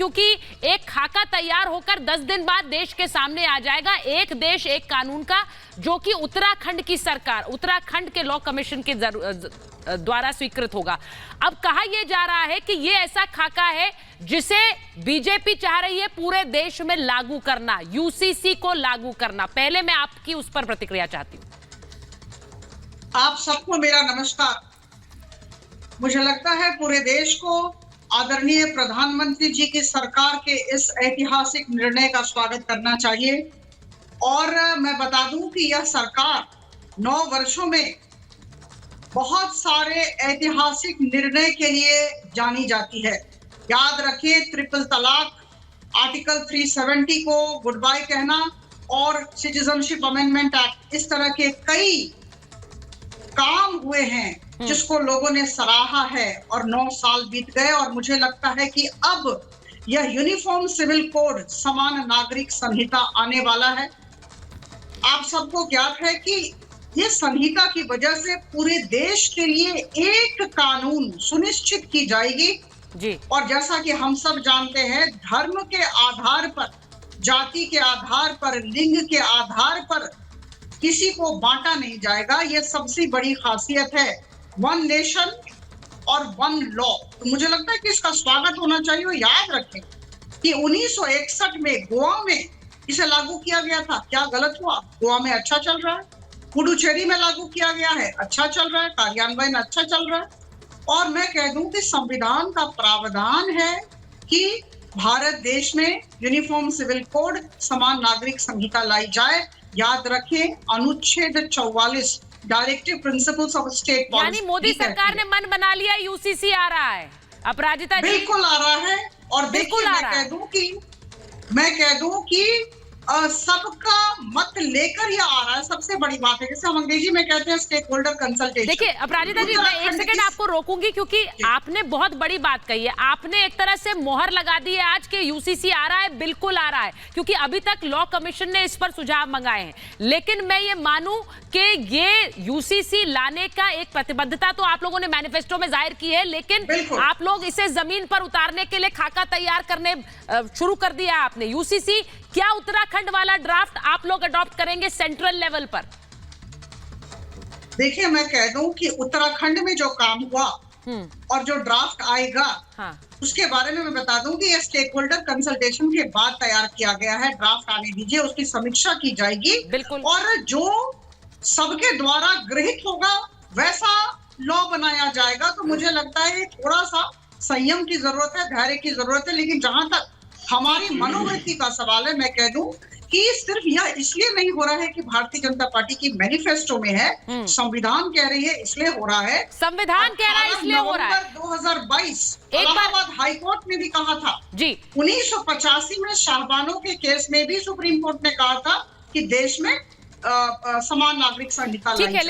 क्योंकि एक खाका तैयार होकर 10 दिन बाद देश के सामने आ जाएगा, एक देश एक कानून का, जो कि उत्तराखंड की सरकार, उत्तराखंड के लॉ कमीशन के द्वारा स्वीकृत होगा। अब कहा यह जा रहा है कि यह ऐसा खाका है जिसे बीजेपी चाह रही है पूरे देश में लागू करना, यूसीसी को लागू करना। पहले मैं आपकी उस पर प्रतिक्रिया चाहती हूं। आप सबको मेरा नमस्कार। मुझे लगता है पूरे देश को आदरणीय प्रधानमंत्री जी की सरकार के इस ऐतिहासिक निर्णय का स्वागत करना चाहिए। और मैं बता दूं कि यह सरकार 9 वर्षों में बहुत सारे ऐतिहासिक निर्णय के लिए जानी जाती है। याद रखें, ट्रिपल तलाक, आर्टिकल 370 को गुड बाय कहना और सिटीजनशिप अमेंडमेंट एक्ट, इस तरह के कई काम हुए हैं जिसको लोगों ने सराहा है। और 9 साल बीत गए और मुझे लगता है कि अब यह यूनिफॉर्म सिविल कोड, समान नागरिक संहिता आने वाला है। आप सबको ज्ञात है कि ये संहिता की वजह से पूरे देश के लिए एक कानून सुनिश्चित की जाएगी जी। और जैसा कि हम सब जानते हैं, धर्म के आधार पर, जाति के आधार पर, लिंग के आधार पर किसी को बांटा नहीं जाएगा। ये सबसे बड़ी खासियत है, वन नेशन और वन लॉ। तो मुझे लगता है कि इसका स्वागत होना चाहिए। और याद रखें कि 1961 में गोवा में इसे लागू किया गया था। क्या गलत हुआ? गोवा में अच्छा चल रहा है। पुडुचेरी में लागू किया गया है, अच्छा चल रहा है, कार्यान्वयन अच्छा चल रहा है। और मैं कह दूं कि संविधान का प्रावधान है कि भारत देश में यूनिफॉर्म सिविल कोड, समान नागरिक संहिता लाई जाए। याद रखें, अनुच्छेद 44 directive principles of state policy, यानी मोदी सरकार ने मन बना लिया, यूसीसी आ रहा है। अपराजिता जी, बिल्कुल आ रहा है। और देखिए, मैं कह दूं कि सबका मत लेकर यह आ रहा है। सबसे बड़ी बात है, जैसे हम अंग्रेजी में कहते हैं स्टेक होल्डर कंसल्टेशन। देखिए अपराजिता जी, मैं एक सेकंड आपको रोकूंगी क्योंकि आपने बहुत बड़ी बात कही है। आपने एक तरह से मोहर लगा दी है आज के यूसीसी आ रहा है, बिल्कुल आ रहा है, क्योंकि अभी तक लॉ कमीशन ने इस पर सुझाव मंगाए हैं। लेकिन मैं ये मानूं कि ये यूसीसी लाने का एक प्रतिबद्धता तो आप लोगों ने मैनिफेस्टो में जाहिर की है, लेकिन आप लोग इसे जमीन पर उतारने के लिए खाका तैयार करने शुरू कर दिया आपने। यूसीसी क्या उत्तराखंड वाला ड्राफ्ट आप लोग अडॉप्ट करेंगे सेंट्रल लेवल पर? देखिए, मैं कह दूं कि उत्तराखंड में जो काम हुआ और जो ड्राफ्ट आएगा, उसके बारे में मैं बता दूं कि यह स्टेक होल्डर कंसल्टेशन के बाद तैयार किया गया है। ड्राफ्ट आने दीजिए, उसकी समीक्षा की जाएगी और जो सबके द्वारा गृहीत होगा वैसा लॉ बनाया जाएगा। तो मुझे लगता है थोड़ा सा संयम की जरूरत है, धैर्य की जरूरत है। लेकिन जहां तक हमारी मनोवृत्ति का सवाल है, मैं कह दूं कि सिर्फ यह इसलिए नहीं हो रहा है कि भारतीय जनता पार्टी की मैनिफेस्टो में है, संविधान कह रही है इसलिए हो रहा है। संविधान कह रहा है इसलिए हो रहा है। 2022 इलाहाबाद हाई कोर्ट ने भी कहा था जी। 1985 में शाहबानो के केस में भी सुप्रीम कोर्ट ने कहा था कि देश में समान नागरिक संहिता लाई जाए।